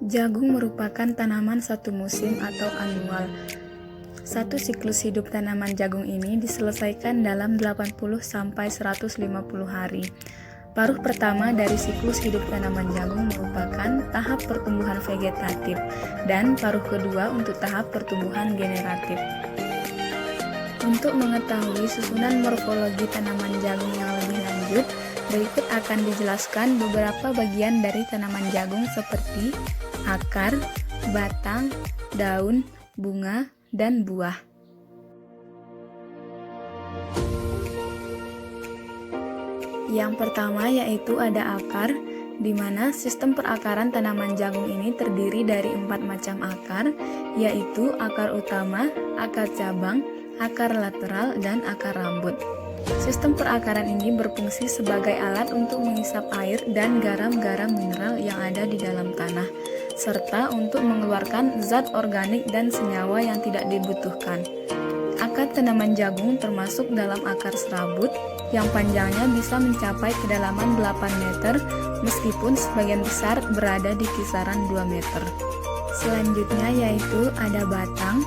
Jagung merupakan tanaman satu musim atau annual. Satu siklus hidup tanaman jagung ini diselesaikan dalam 80-150 hari. Paruh pertama dari siklus hidup tanaman jagung merupakan tahap pertumbuhan vegetatif dan paruh kedua untuk tahap pertumbuhan generatif. Untuk mengetahui susunan morfologi tanaman jagung yang lebih lanjut, berikut akan dijelaskan beberapa bagian dari tanaman jagung seperti akar, batang, daun, bunga, dan buah. Yang pertama yaitu ada akar, di mana sistem perakaran tanaman jagung ini terdiri dari 4 macam akar, yaitu akar utama, akar cabang, akar lateral, dan akar rambut. Sistem perakaran ini berfungsi sebagai alat untuk menghisap air dan garam-garam mineral yang ada di dalam tanah, serta untuk mengeluarkan zat organik dan senyawa yang tidak dibutuhkan. Akar tanaman jagung termasuk dalam akar serabut yang panjangnya bisa mencapai kedalaman 8 meter meskipun sebagian besar berada di kisaran 2 meter. Selanjutnya yaitu ada batang,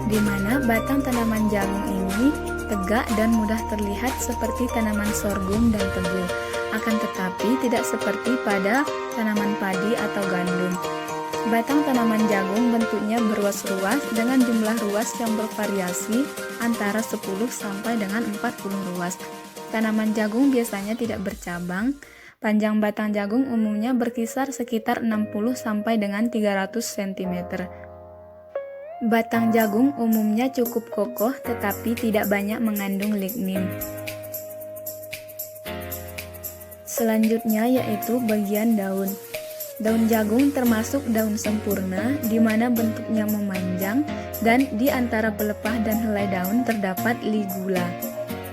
di mana batang tanaman jagung ini tegak dan mudah terlihat seperti tanaman sorghum dan tebu, akan tetapi tidak seperti pada tanaman padi atau gandum. Batang tanaman jagung bentuknya berruas-ruas dengan jumlah ruas yang bervariasi antara 10 sampai dengan 40 ruas. Tanaman jagung biasanya tidak bercabang. Panjang batang jagung umumnya berkisar sekitar 60 sampai dengan 300 cm. Batang jagung umumnya cukup kokoh tetapi tidak banyak mengandung lignin. Selanjutnya yaitu bagian daun. Daun jagung termasuk daun sempurna, di mana bentuknya memanjang dan di antara pelepah dan helai daun terdapat ligula.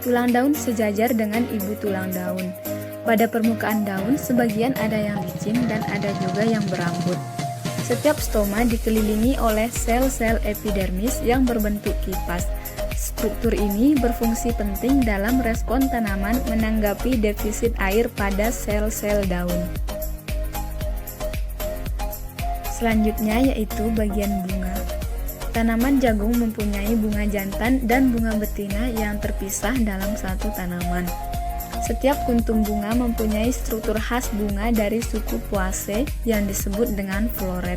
Tulang daun sejajar dengan ibu tulang daun. Pada permukaan daun, sebagian ada yang licin dan ada juga yang berambut. Setiap stoma dikelilingi oleh sel-sel epidermis yang berbentuk kipas. Struktur ini berfungsi penting dalam respon tanaman menanggapi defisit air pada sel-sel daun. Selanjutnya yaitu bagian bunga. Tanaman jagung mempunyai bunga jantan dan bunga betina yang terpisah dalam satu tanaman. Setiap kuntum bunga mempunyai struktur khas bunga dari suku Poaceae yang disebut dengan floret.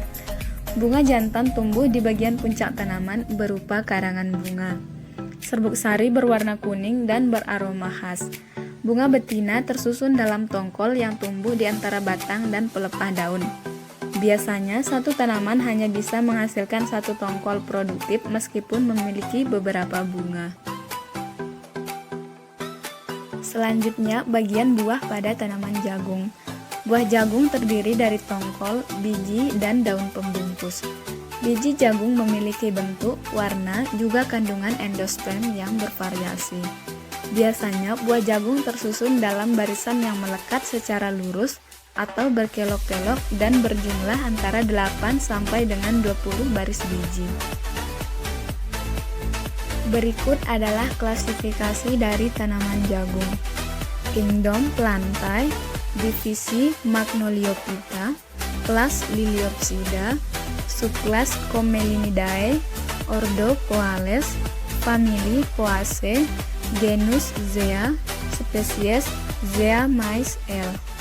Bunga jantan tumbuh di bagian puncak tanaman berupa karangan bunga. Serbuk sari berwarna kuning dan beraroma khas. Bunga betina tersusun dalam tongkol yang tumbuh di antara batang dan pelepah daun. Biasanya satu tanaman hanya bisa menghasilkan satu tongkol produktif meskipun memiliki beberapa bunga. Selanjutnya, bagian buah pada tanaman jagung. Buah jagung terdiri dari tongkol, biji, dan daun pembungkus. Biji jagung memiliki bentuk, warna, juga kandungan endosperm yang bervariasi. Biasanya, buah jagung tersusun dalam barisan yang melekat secara lurus atau berkelok-kelok dan berjumlah antara 8 sampai dengan 20 baris biji. Berikut adalah klasifikasi dari tanaman jagung. Kingdom Plantae, divisi Magnoliophyta, kelas Liliopsida, subkelas Commelinidae, ordo Poales, famili Poaceae, genus Zea, spesies Zea mais L.